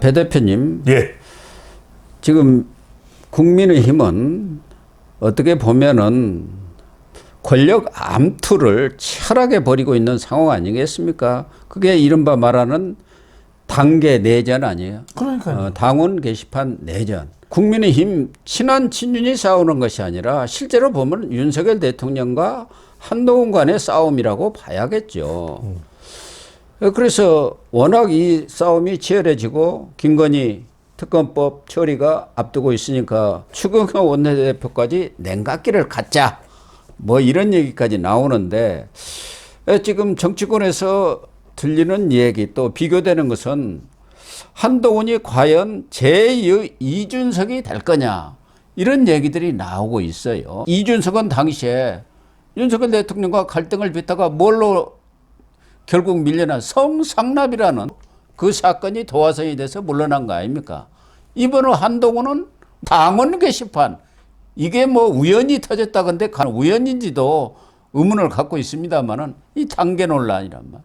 배 대표님, 예. 지금 국민의힘은 어떻게 보면은 권력 암투를 치열하게 벌이고 있는 상황 아니겠습니까? 그게 이른바 말하는 당계 내전 아니에요? 그러니까요. 당원 게시판 내전. 국민의힘 친한 친윤이 싸우는 것이 아니라 실제로 보면 윤석열 대통령과 한동훈 간의 싸움이라고 봐야겠죠. 그래서 워낙 이 싸움이 치열해지고 김건희 특검법 처리가 앞두고 있으니까 추경호 원내대표까지 냉각기를 갖자 뭐 이런 얘기까지 나오는데 지금 정치권에서 들리는 얘기 또 비교되는 것은 한동훈이 과연 제2준석이 될 거냐 이런 얘기들이 나오고 있어요. 이준석은 당시에 윤석열 대통령과 갈등을 빚다가 뭘로 결국 밀려난 성상납이라는 그 사건이 도화선이 돼서 물러난 거 아닙니까? 이번에 한동훈은 당원 게시판 이게 뭐 우연히 터졌다건데 우연인지도 의문을 갖고 있습니다만은 이 단계 논란이란 말.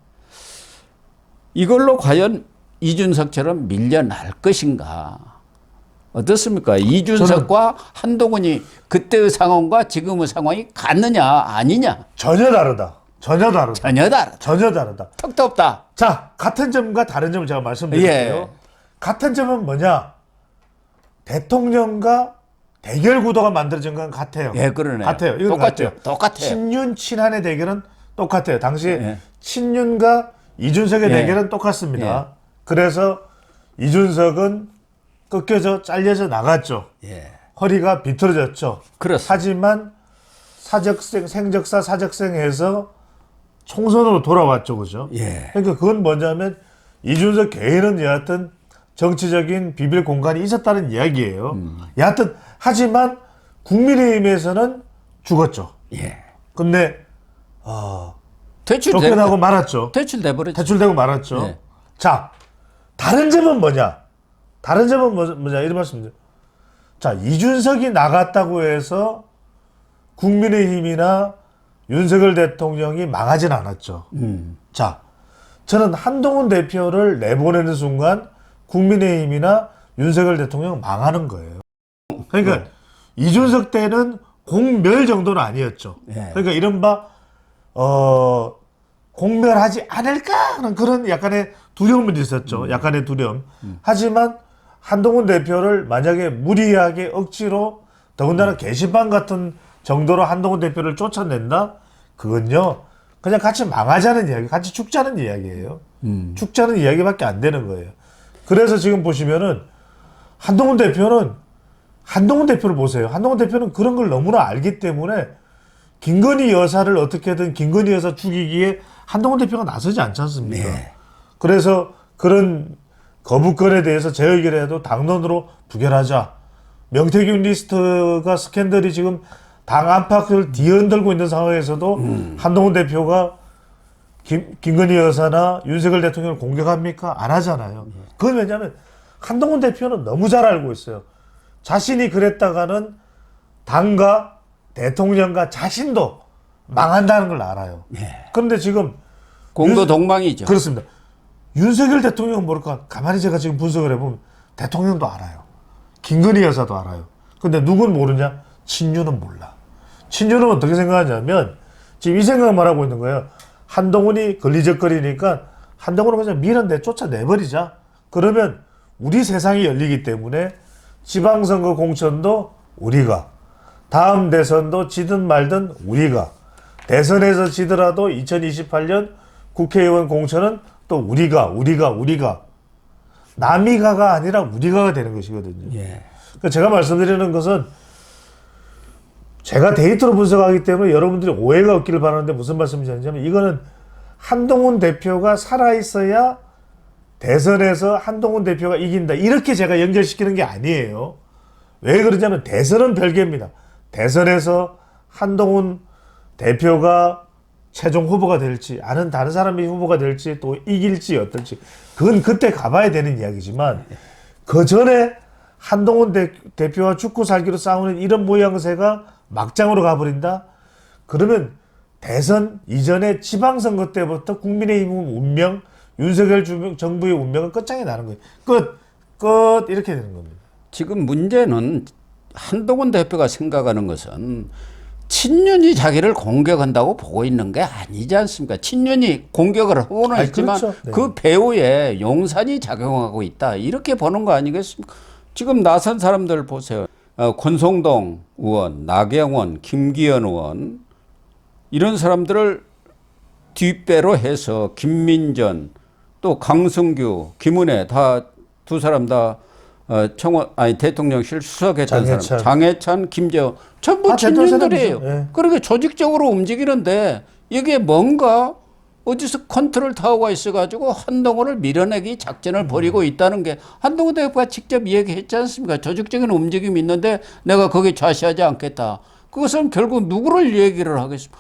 이걸로 과연 이준석처럼 밀려날 것인가? 어떻습니까? 이준석과 한동훈이 그때의 상황과 지금의 상황이 같느냐 아니냐? 전혀 다르다. 전혀 다르다. 전혀 다르다. 전혀 다르다. 턱도 없다. 자, 같은 점과 다른 점을 제가 말씀드릴게요. 예. 같은 점은 뭐냐? 대통령과 대결 구도가 만들어진 건 같아요. 예, 그러네요. 같아요. 이건 똑같죠. 같아요. 똑같아요. 친윤 친한의 대결은 똑같아요. 당시 예. 친윤과 이준석의 예. 대결은 똑같습니다. 예. 그래서 이준석은 꺾여져 잘려져 나갔죠. 예. 허리가 비틀어졌죠. 그렇습니다. 하지만 생적사 사적생에서 총선으로 돌아왔죠. 그죠? 예. 그러니까 그건 뭐냐면 이준석 개인은 여하튼 정치적인 비빌 공간이 있었다는 이야기예요. 여하튼 하지만 국민의힘에서는 죽었죠. 예. 근데 퇴출되고 쫓겨나고 말았죠. 퇴출돼버렸죠. 퇴출되고 말았죠. 예. 자, 다른 점은 뭐냐? 다른 점은 뭐냐? 이런 말씀이죠. 자, 이준석이 나갔다고 해서 국민의힘이나 윤석열 대통령이 망하진 않았죠. 자, 저는 한동훈 대표를 내보내는 순간 국민의힘이나 윤석열 대통령 망하는 거예요. 그러니까 이준석 때는 공멸 정도는 아니었죠. 예. 그러니까 이른바 공멸하지 않을까 하는 그런 약간의 두려움이 있었죠. 약간의 두려움. 하지만 한동훈 대표를 만약에 무리하게 억지로 더군다나 게시판 같은 정도로 한동훈 대표를 쫓아낸다? 그건요, 그냥 같이 망하자는 이야기, 같이 죽자는 이야기예요. 죽자는 이야기밖에 안 되는 거예요. 그래서 지금 보시면은 한동훈 대표를 보세요. 한동훈 대표는 그런 걸 너무나 알기 때문에 김건희 여사를 어떻게든 김건희 여사 죽이기에 한동훈 대표가 나서지 않지 않습니까? 네. 그래서 그런 거부권에 대해서 재의결해도 당론으로 부결하자. 명태균 리스트가 스캔들이 지금 당 안팎을 뒤흔들고 있는 상황에서도 한동훈 대표가 김건희 여사나 윤석열 대통령을 공격합니까? 안 하잖아요. 그건 왜냐하면 한동훈 대표는 너무 잘 알고 있어요. 자신이 그랬다가는 당과 대통령과 자신도 망한다는 걸 알아요. 예. 그런데 지금 공도동망이죠. 그렇습니다. 윤석열 대통령은 모를까? 가만히 제가 지금 분석을 해보면 대통령도 알아요. 김건희 여사도 알아요. 근데 누군 모르냐? 친윤은 몰라. 친윤은 어떻게 생각하냐면 지금 이 생각만 하고 있는 거예요. 한동훈이 걸리적거리니까 한동훈은 그냥 밀어내 쫓아내버리자. 그러면 우리 세상이 열리기 때문에 지방선거 공천도 우리가, 다음 대선도 지든 말든 우리가, 대선에서 지더라도 2028년 국회의원 공천은 또 우리가 남이 가가 아니라 우리가가 되는 것이거든요. 예. 그러니까 제가 말씀드리는 것은 제가 데이터로 분석하기 때문에 여러분들이 오해가 없기를 바라는데 무슨 말씀이냐면 이거는 한동훈 대표가 살아있어야 대선에서 한동훈 대표가 이긴다. 이렇게 제가 연결시키는 게 아니에요. 왜 그러냐면 대선은 별개입니다. 대선에서 한동훈 대표가 최종 후보가 될지 아는 다른 사람이 후보가 될지 또 이길지 어떨지 그건 그때 가봐야 되는 이야기지만 그 전에 한동훈 대표와 죽고 살기로 싸우는 이런 모양새가 막장으로 가버린다? 그러면 대선 이전에 지방선거 때부터 국민의힘 운명, 윤석열 정부의 운명은 끝장이 나는 거예요. 끝. 끝 이렇게 되는 겁니다. 지금 문제는 한동훈 대표가 생각하는 것은 친윤이 자기를 공격한다고 보고 있는 게 아니지 않습니까? 친윤이 공격을 하고는 아니, 있지만 그렇죠. 네. 그 배후에 용산이 작용하고 있다. 이렇게 보는 거 아니겠습니까? 지금 나선 사람들 보세요. 권성동 의원, 나경원, 김기현 의원 이런 사람들을 뒷배로 해서 김민전 또 강승규, 김은혜 다 두 사람 다 대통령실 수석했던 장해찬. 사람, 장해찬, 김재원 전부 친윤들이에요. 예. 그러니까 조직적으로 움직이는데 이게 뭔가 어디서 컨트롤 타워가 있어가지고 한동훈을 밀어내기 작전을 벌이고 있다는 게 한동훈 대표가 직접 얘기했지 않습니까? 조직적인 움직임이 있는데 내가 거기에 좌시하지 않겠다. 그것은 결국 누구를 얘기를 하겠습니까?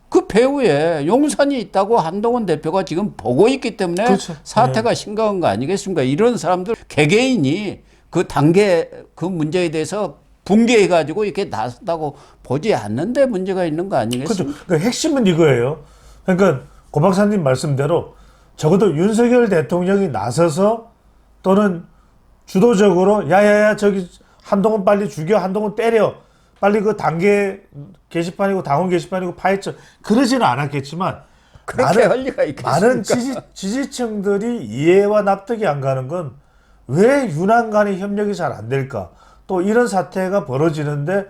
그 배후에 용산이 있다고 한동훈 대표가 지금 보고 있기 때문에 그렇죠. 사태가 심각한 거 아니겠습니까? 이런 사람들 개개인이 그 단계 그 문제에 대해서 붕괴해가지고 이렇게 나섰다고 보지 않는데 문제가 있는 거 아니겠습니까? 그렇죠. 그러니까 핵심은 이거예요. 그러니까 고 박사님 말씀대로 적어도 윤석열 대통령이 나서서 또는 주도적으로 야야야 저기 한동훈 빨리 죽여 한동훈 때려 빨리 그 단계 게시판이고 당원 게시판이고 파헤쳐 그러지는 않았겠지만 그렇게 할 리가 있겠습니까? 많은 지지층들이 이해와 납득이 안 가는 건 왜 윤한 간의 협력이 잘 안 될까? 또 이런 사태가 벌어지는데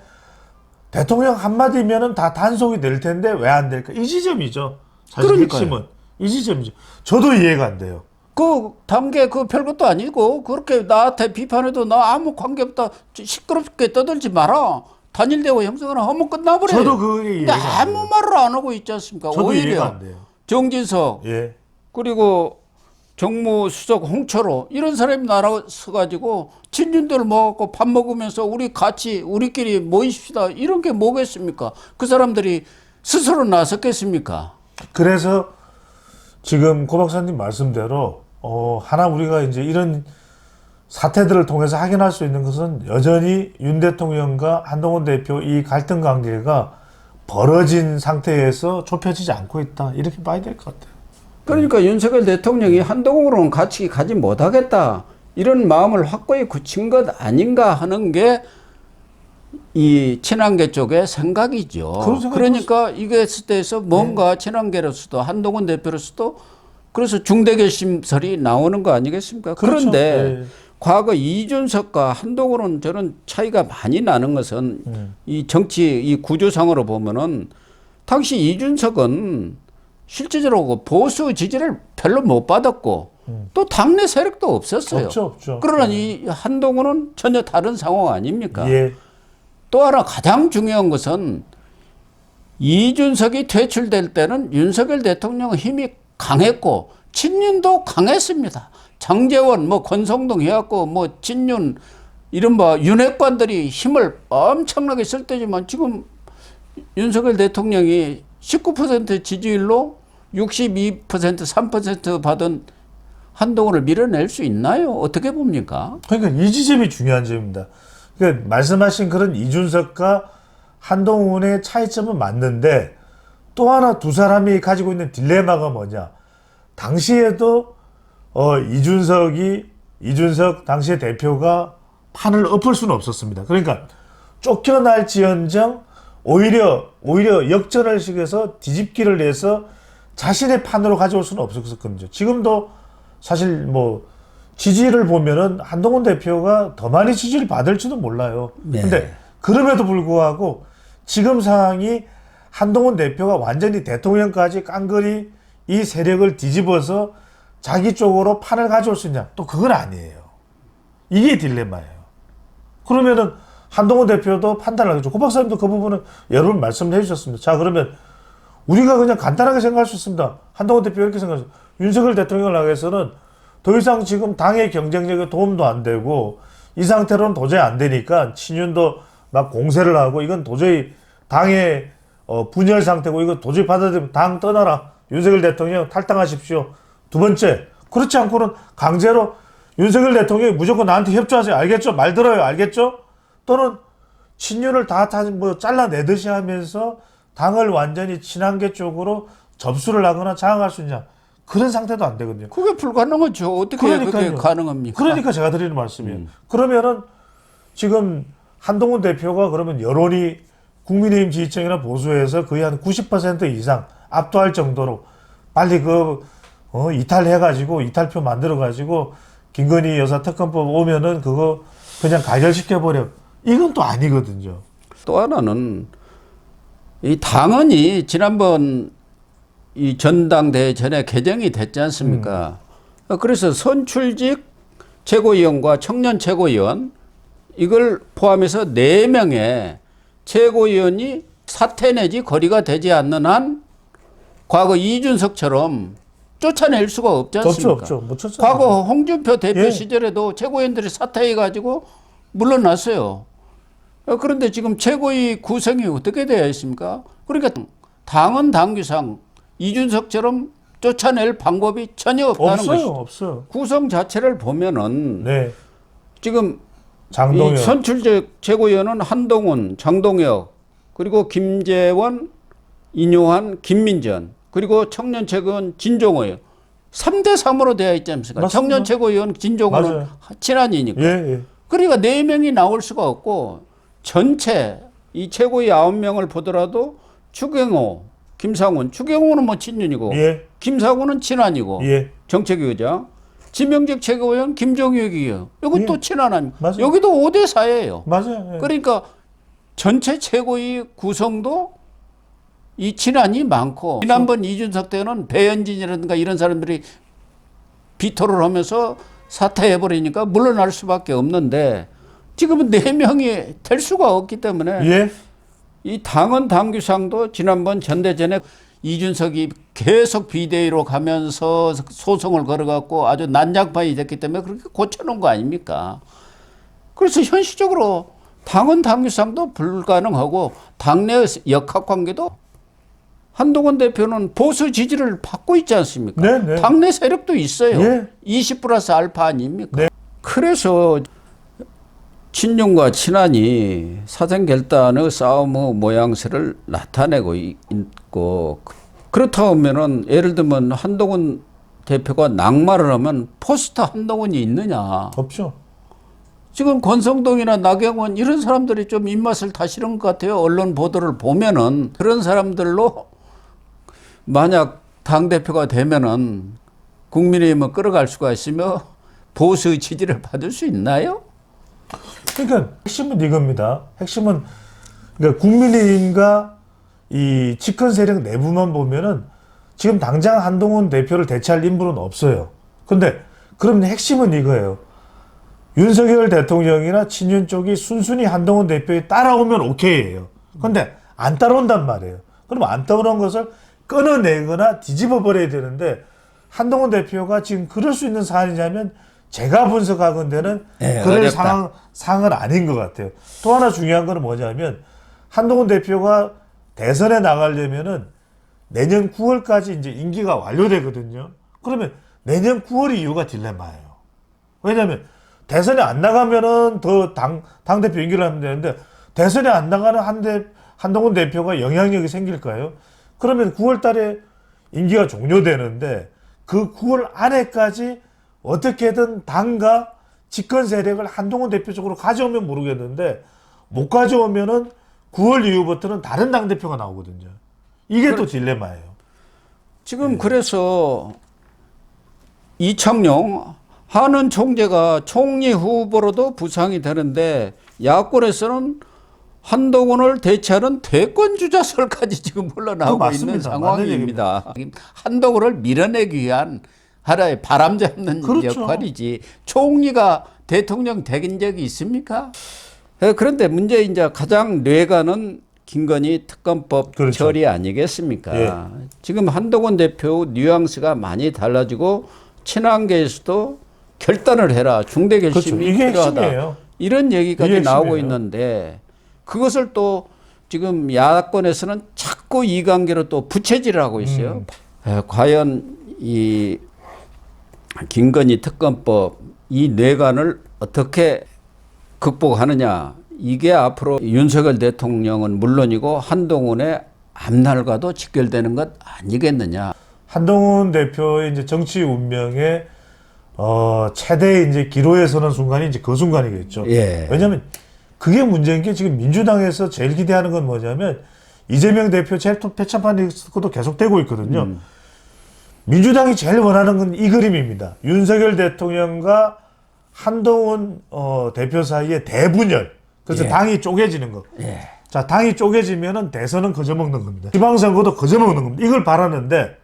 대통령 한마디면은 다 단속이 될 텐데 왜 안 될까? 이 지점이죠. 사실 그러니까요. 핵심은 이 지점이죠. 저도 이해가 안 돼요. 그 단계 그 별것도 아니고 그렇게 나한테 비판해도 나 아무 관계없다 시끄럽게 떠들지 마라. 단일대우 형성하나 하면 끝나버려요. 저도 그게 근데 이해가 안 아무 돼요. 말을 안 하고 있지 않습니까? 저도 이해가 오히려 안 돼요. 정진석 예. 그리고 정무수석 홍철호 이런 사람이 나서 가지고 친윤들 모아갖고 밥 먹으면서 우리 같이 우리끼리 모이십시다 이런 게 뭐겠습니까? 그 사람들이 스스로 나섰겠습니까? 그래서 지금 고 박사님 말씀대로 하나 우리가 이제 이런 사태들을 통해서 확인할 수 있는 것은 여전히 윤 대통령과 한동훈 대표 이 갈등 관계가 벌어진 상태에서 좁혀지지 않고 있다. 이렇게 봐야 될 것 같아요. 그러니까 윤석열 대통령이 한동훈으로는 같이 가지 못하겠다 이런 마음을 확고히 굳힌 것 아닌가 하는 게 이 친한계 쪽의 생각이죠. 그러니까 이게 대해서 뭔가 친한계로서도 한동훈 대표로서도 그래서 중대결심설이 나오는 거 아니겠습니까? 그렇죠. 그런데 네. 과거 이준석과 한동훈은 저는 차이가 많이 나는 것은 이 정치 이 구조상으로 보면은 당시 이준석은 실질적으로 보수 지지를 별로 못 받았고 또 당내 세력도 없었어요. 없죠. 그러나 이 한동훈은 전혀 다른 상황 아닙니까? 예. 또 하나 가장 중요한 것은 이준석이 퇴출될 때는 윤석열 대통령의 힘이 강했고 친윤도 강했습니다. 장제원, 권성동 해갖고 친윤 이른바 윤핵관들이 힘을 엄청나게 쓸 때지만 지금 윤석열 대통령이 19% 지지율로 62% 3% 받은 한동훈을 밀어낼 수 있나요? 어떻게 봅니까? 그러니까 이 지점이 중요한 점입니다. 그러니까 말씀하신 그런 이준석과 한동훈의 차이점은 맞는데 또 하나 두 사람이 가지고 있는 딜레마가 뭐냐. 당시에도 이준석 당시의 대표가 판을 엎을 수는 없었습니다. 그러니까 쫓겨날지언정 오히려 역전을 시켜서 뒤집기를 내서 자신의 판으로 가져올 수는 없었거든요. 지금도 사실 지지를 보면은 한동훈 대표가 더 많이 지지를 받을지도 몰라요. 네. 근데 그럼에도 불구하고 지금 상황이 한동훈 대표가 완전히 대통령까지 깡그리 이 세력을 뒤집어서 자기 쪽으로 판을 가져올 수 있냐? 또 그건 아니에요. 이게 딜레마예요. 그러면은 한동훈 대표도 판단을 하겠죠. 고 박사님도 그 부분은 여러 번 말씀을 해주셨습니다. 자, 그러면 우리가 그냥 간단하게 생각할 수 있습니다. 한동훈 대표 이렇게 생각하죠. 윤석열 대통령을 향해서는 더 이상 지금 당의 경쟁력에 도움도 안 되고 이 상태로는 도저히 안 되니까 친윤도 막 공세를 하고 이건 도저히 당의 분열 상태고 이거 도저히 받아들이면 당 떠나라. 윤석열 대통령 탈당하십시오. 두 번째, 그렇지 않고는 강제로 윤석열 대통령이 무조건 나한테 협조하세요. 알겠죠? 말 들어요. 알겠죠? 또는 친윤을 다 잘라내듯이 하면서 당을 완전히 친한계 쪽으로 접수를 하거나 장악할 수 있냐. 그런 상태도 안 되거든요. 그게 불가능하죠. 어떻게 그게 그러니까요. 가능합니까? 그러니까 제가 드리는 말씀이에요. 그러면은 지금 한동훈 대표가 그러면 여론이 국민의힘 지지층이나 보수에서 거의 한 90% 이상 압도할 정도로 빨리 이탈해가지고 이탈표 만들어가지고 김건희 여사 특검법 오면은 그거 그냥 가결시켜버려. 이건 또 아니거든요. 또 하나는 이 당헌이 지난번 이 전당대회 전에 개정이 됐지 않습니까? 그래서 선출직 최고위원과 청년 최고위원 이걸 포함해서 4명의 최고위원이 사퇴 내지 거리가 되지 않는 한 과거 이준석처럼 쫓아낼 수가 없지 않습니까? 없죠. 못 쳤잖아요. 과거 홍준표 대표 예. 시절에도 최고위원들이 사퇴해가지고 물러났어요. 그런데 지금 최고위 구성이 어떻게 되어 있습니까? 그러니까 당은 당규상 이준석처럼 쫓아낼 방법이 전혀 없다는 것이죠. 없어요. 구성 자체를 보면은 네. 지금 장동혁. 이 선출직 최고위원은 한동훈, 장동혁, 그리고 김재원, 인요한, 김민전, 그리고 청년 최고위원 진종호예요. 3대 3으로 되어 있지 않습니까? 맞습니다. 청년 최고위원 진종호는 맞아요. 친한이니까. 예. 그러니까 4명이 나올 수가 없고 전체 이 최고위 9명을 보더라도 추경호, 김상훈, 추경호는 뭐 친윤이고 예. 김상훈은 친한이고 예. 정책위 의장, 지명직 최고위원 김종혁이요. 이건 예. 또 친한 아닙니까? 맞아요. 여기도 5대 4예요. 맞아요. 예. 그러니까 전체 최고위 구성도 이 친한이 많고 지난번 이준석 때는 배현진이라든가 이런 사람들이 비토를 하면서 사퇴해버리니까 물러날 수밖에 없는데 지금은 4명이 될 수가 없기 때문에 예. 이 당헌 당규상도 지난번 전대전에 이준석이 계속 비대위로 가면서 소송을 걸어갖고 아주 난장판이 됐기 때문에 그렇게 고쳐놓은 거 아닙니까? 그래서 현실적으로 당헌 당규상도 불가능하고 당내 역학관계도 한동훈 대표는 보수 지지를 받고 있지 않습니까? 네. 당내 세력도 있어요. 예. 20+α 아닙니까? 네. 그래서 친윤과 친한이 사생결단의 싸움의 모양새를 나타내고 있고 그렇다 하면은 예를 들면 한동훈 대표가 낙마를 하면 포스터 한동훈이 있느냐. 없죠. 지금 권성동이나 나경원 이런 사람들이 좀 입맛을 다시는 것 같아요. 언론 보도를 보면은 그런 사람들로 만약 당대표가 되면은 국민의힘을 끌어갈 수가 있으며 보수의 지지를 받을 수 있나요? 그러니까 핵심은 이겁니다. 핵심은 그러니까 국민의힘과 이 집권 세력 내부만 보면은 지금 당장 한동훈 대표를 대체할 인물은 없어요. 근데 그럼 핵심은 이거예요. 윤석열 대통령이나 친윤 쪽이 순순히 한동훈 대표에 따라오면 오케이예요. 근데 안 따라온단 말이에요. 그럼 안 따라온 것을 끊어내거나 뒤집어 버려야 되는데 한동훈 대표가 지금 그럴 수 있는 사안이냐면 제가 분석하건대는 그럴 어렵다. 상황은 아닌 것 같아요. 또 하나 중요한 거는 뭐냐면 한동훈 대표가 대선에 나가려면은 내년 9월까지 이제 임기가 완료되거든요. 그러면 내년 9월이 이유가 딜레마예요. 왜냐하면 대선에 안 나가면은 더 당대표 임기를 하면 되는데 대선에 안 나가는 한동훈 대표가 영향력이 생길까요? 그러면 9월 달에 임기가 종료되는데 그 9월 안에까지 어떻게든 당과 집권 세력을 한동훈 대표 쪽으로 가져오면 모르겠는데 못 가져오면은 9월 이후부터는 다른 당대표가 나오거든요. 이게 또 딜레마예요. 지금 그래서 이창용 한은 총재가 총리 후보로도 부상이 되는데 야권에서는 한동훈을 대체하는 대권주자설까지 지금 흘러나오고 맞습니다. 있는 상황입니다. 한동훈을 밀어내기 위한 하나의 바람잡는 그렇죠. 역할이지 총리가 대통령 된 적이 있습니까? 그런데 문제 이제 가장 뇌가는 김건희 특검법 그렇죠. 처리 아니겠습니까? 예. 지금 한동훈 대표 뉘앙스가 많이 달라지고 친한계에서도 결단을 해라. 중대 결심이 그렇죠. 이게 필요하다. 핵심이에요. 이런 얘기까지 이게 나오고 핵심이에요. 있는데 그것을 또 지금 야권에서는 자꾸 이관계로 또 부채질을 하고 있어요. 과연 이 김건희 특검법 이 뇌관을 어떻게 극복하느냐. 이게 앞으로 윤석열 대통령은 물론이고 한동훈의 앞날과도 직결되는 것 아니겠느냐. 한동훈 대표의 이제 정치 운명의 최대 이제 기로에 서는 순간이 이제 그 순간이겠죠. 예. 왜냐하면 그게 문제인 게 지금 민주당에서 제일 기대하는 건 뭐냐면 이재명 대표 재톱 패착판 리스크도 계속되고 있거든요. 민주당이 제일 원하는 건 이 그림입니다. 윤석열 대통령과 한동훈 대표 사이의 대분열. 그래서 예. 당이 쪼개지는 거. 예. 자, 당이 쪼개지면은 대선은 거저먹는 겁니다. 지방선거도 거저먹는 겁니다. 이걸 바라는데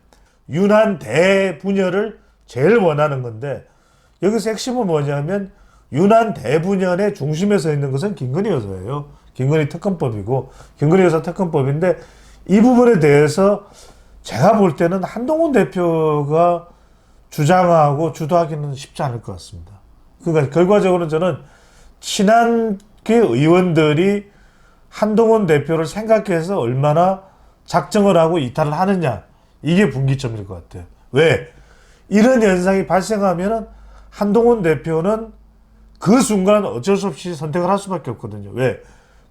윤한 대분열을 제일 원하는 건데 여기서 핵심은 뭐냐면 윤한 대분열의 중심에 서 있는 것은 김건희 여사예요. 김건희 특검법이고 김건희 여사 특검법인데 이 부분에 대해서 제가 볼 때는 한동훈 대표가 주장하고 주도하기는 쉽지 않을 것 같습니다. 그러니까 결과적으로는 저는 친한 그 의원들이 한동훈 대표를 생각해서 얼마나 작정을 하고 이탈을 하느냐 이게 분기점일 것 같아요. 왜? 이런 현상이 발생하면은 한동훈 대표는 그 순간 어쩔 수 없이 선택을 할 수밖에 없거든요. 왜?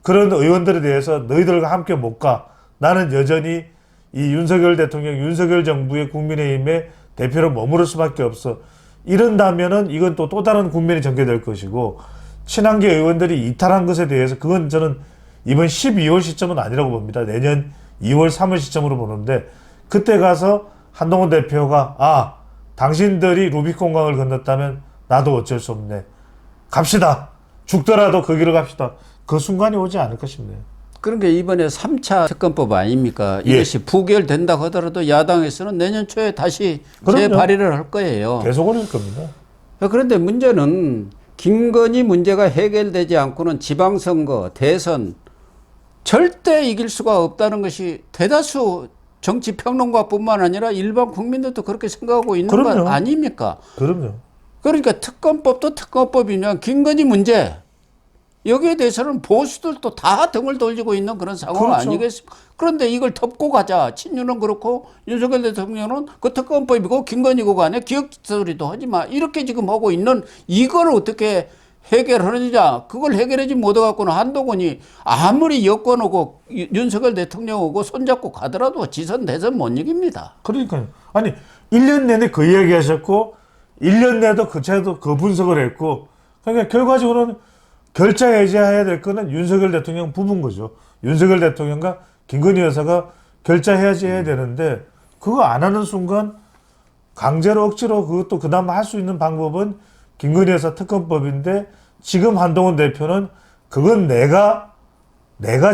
그런 의원들에 대해서 너희들과 함께 못 가. 나는 여전히 이 윤석열 대통령, 윤석열 정부의 국민의힘의 대표로 머무를 수밖에 없어. 이런다면은 이건 또 다른 국면이 전개될 것이고 친한계 의원들이 이탈한 것에 대해서 그건 저는 이번 12월 시점은 아니라고 봅니다. 내년 2월, 3월 시점으로 보는데 그때 가서 한동훈 대표가 당신들이 루비콘강을 건넜다면 나도 어쩔 수 없네. 갑시다. 죽더라도 그 길을 갑시다. 그 순간이 오지 않을까 싶네요. 그러니까 이번에 3차 특검법 아닙니까? 예. 이것이 부결된다 하더라도 야당에서는 내년 초에 다시 그럼요. 재발의를 할 거예요. 계속 올릴 겁니다. 그런데 문제는 김건희 문제가 해결되지 않고는 지방선거, 대선 절대 이길 수가 없다는 것이 대다수 정치평론가뿐만 아니라 일반 국민들도 그렇게 생각하고 있는 그럼요. 것 아닙니까? 그럼요. 그러니까 특검법도 특검법이냐 김건희 문제 여기에 대해서는 보수들도 다 등을 돌리고 있는 그런 상황 그렇죠. 아니겠습니까? 그런데 이걸 덮고 가자. 친윤은 그렇고 윤석열 대통령은 그 특검법이고 김건희고 간에 기억소리도 하지 마. 이렇게 지금 하고 있는 이걸 어떻게 해결하느냐. 그걸 해결하지 못해갖고는 한동훈이 아무리 여권 오고 윤석열 대통령 오고 손잡고 가더라도 지선 대선 못 이깁니다. 그러니까요. 아니 1년 내내 그 이야기 하셨고 1년 내도 그 차에도 그 분석을 했고 그러니까 결과적으로는 결자 해제해야 될 거는 윤석열 대통령 부부인 거죠. 윤석열 대통령과 김건희 여사가 결자 해제해야 되는데 그거 안 하는 순간 강제로 억지로 그것도 그나마 할 수 있는 방법은 김건희 여사 특검법인데 지금 한동훈 대표는 그건 내가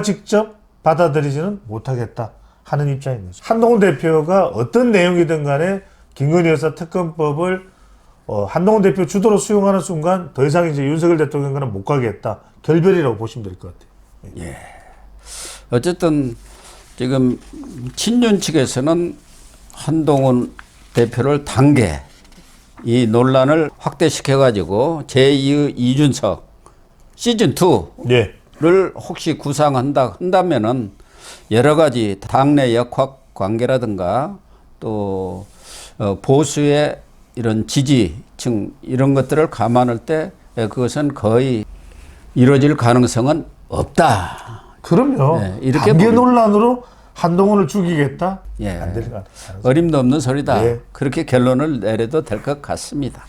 직접 받아들이지는 못하겠다 하는 입장인 거죠. 한동훈 대표가 어떤 내용이든 간에 김건희 여사 특검법을 한동훈 대표 주도로 수용하는 순간 더 이상 이제 윤석열 대통령과는 못 가겠다. 결별이라고 보시면 될 것 같아요. 예. 어쨌든 지금 친윤 측에서는 한동훈 대표를 단계 이 논란을 확대시켜가지고 제2의 이준석 시즌2를 예. 혹시 구상한다면은 여러 가지 당내 역학 관계라든가 또 보수의 이런 지지층 이런 것들을 감안할 때 그것은 거의 이루어질 가능성은 없다. 그럼요. 네, 이렇게 단계 보면- 논란으로 한동훈을 죽이겠다? 예. 안 될 것 같아요. 어림도 없는 소리다. 예. 그렇게 결론을 내려도 될 것 같습니다.